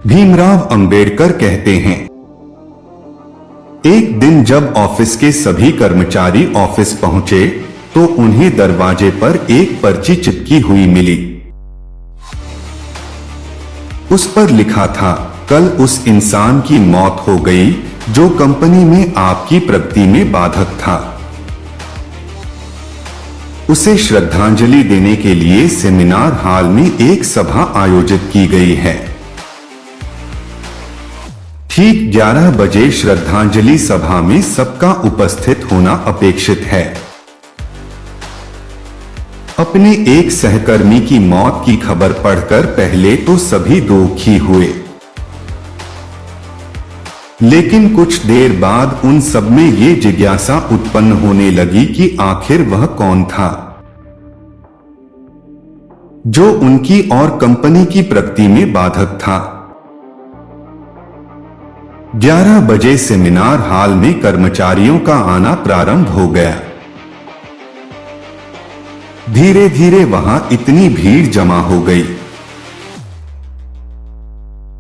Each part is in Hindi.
भीमराव अंबेडकर कहते हैं, एक दिन जब ऑफिस के सभी कर्मचारी ऑफिस पहुंचे तो उन्हें दरवाजे पर एक पर्ची चिपकी हुई मिली। उस पर लिखा था, कल उस इंसान की मौत हो गई जो कंपनी में आपकी प्रगति में बाधक था। उसे श्रद्धांजलि देने के लिए सेमिनार हॉल में एक सभा आयोजित की गई है। ठीक 11 बजे श्रद्धांजलि सभा में सबका उपस्थित होना अपेक्षित है। अपने एक सहकर्मी की मौत की खबर पढ़कर पहले तो सभी दुखी हुए, लेकिन कुछ देर बाद उन सब में ये जिज्ञासा उत्पन्न होने लगी कि आखिर वह कौन था जो उनकी और कंपनी की प्रगति में बाधक था। 11 बजे सेमिनार हॉल में कर्मचारियों का आना प्रारंभ हो गया। धीरे धीरे वहां इतनी भीड़ जमा हो गई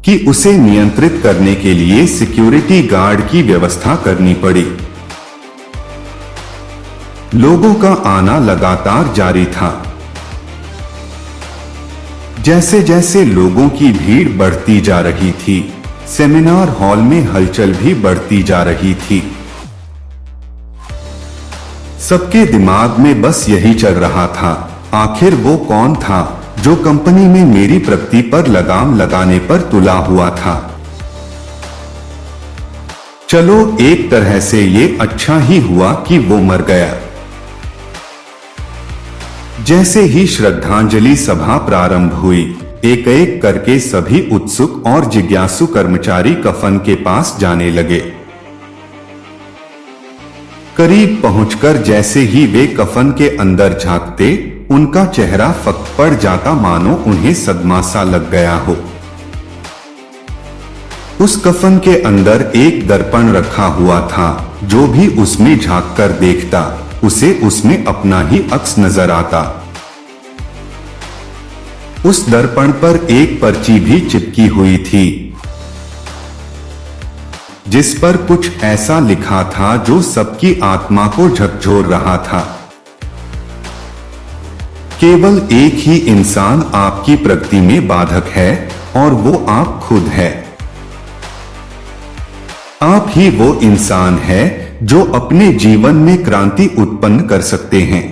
कि उसे नियंत्रित करने के लिए सिक्योरिटी गार्ड की व्यवस्था करनी पड़ी। लोगों का आना लगातार जारी था। जैसे जैसे लोगों की भीड़ बढ़ती जा रही थी, सेमिनार हॉल में हलचल भी बढ़ती जा रही थी। सबके दिमाग में बस यही चल रहा था, आखिर वो कौन था जो कंपनी में मेरी प्रगति पर लगाम लगाने पर तुला हुआ था। चलो एक तरह से ये अच्छा ही हुआ कि वो मर गया। जैसे ही श्रद्धांजलि सभा प्रारंभ हुई, एक एक करके सभी उत्सुक और जिज्ञासु कर्मचारी कफन के पास जाने लगे। करीब पहुंचकर जैसे ही वे कफन के अंदर झांकते, उनका चेहरा फक पड़ जाता, मानो उन्हें सदमा सा लग गया हो। उस कफन के अंदर एक दर्पण रखा हुआ था। जो भी उसमें झांककर देखता, उसे उसमें अपना ही अक्स नजर आता। उस दर्पण पर एक पर्ची भी चिपकी हुई थी, जिस पर कुछ ऐसा लिखा था जो सबकी आत्मा को झकझोर रहा था। केवल एक ही इंसान आपकी प्रगति में बाधक है और वो आप खुद है। आप ही वो इंसान है जो अपने जीवन में क्रांति उत्पन्न कर सकते हैं।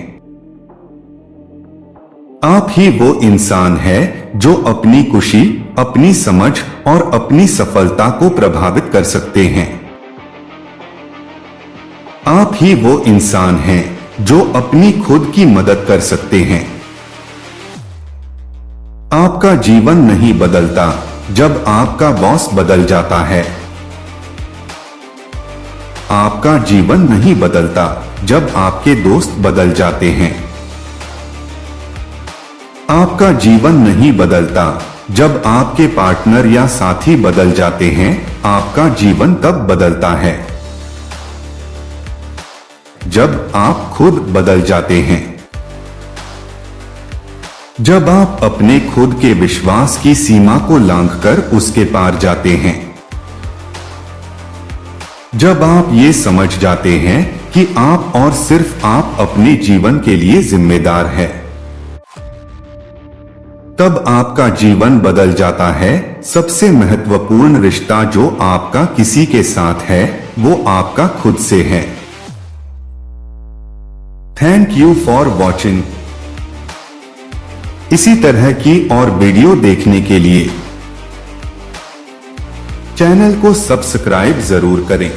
आप ही वो इंसान है जो अपनी खुशी, अपनी समझ और अपनी सफलता को प्रभावित कर सकते हैं। आप ही वो इंसान हैं जो अपनी खुद की मदद कर सकते हैं। आपका जीवन नहीं बदलता जब आपका बॉस बदल जाता है। आपका जीवन नहीं बदलता जब आपके दोस्त बदल जाते हैं। आपका जीवन नहीं बदलता जब आपके पार्टनर या साथी बदल जाते हैं। आपका जीवन तब बदलता है जब आप खुद बदल जाते हैं। जब आप अपने खुद के विश्वास की सीमा को लांघकर उसके पार जाते हैं। जब आप ये समझ जाते हैं कि आप और सिर्फ आप अपने जीवन के लिए जिम्मेदार हैं, तब आपका जीवन बदल जाता है। सबसे महत्वपूर्ण रिश्ता जो आपका किसी के साथ है, वो आपका खुद से है। Thank you for watching. इसी तरह की और वीडियो देखने के लिए चैनल को सब्सक्राइब जरूर करें।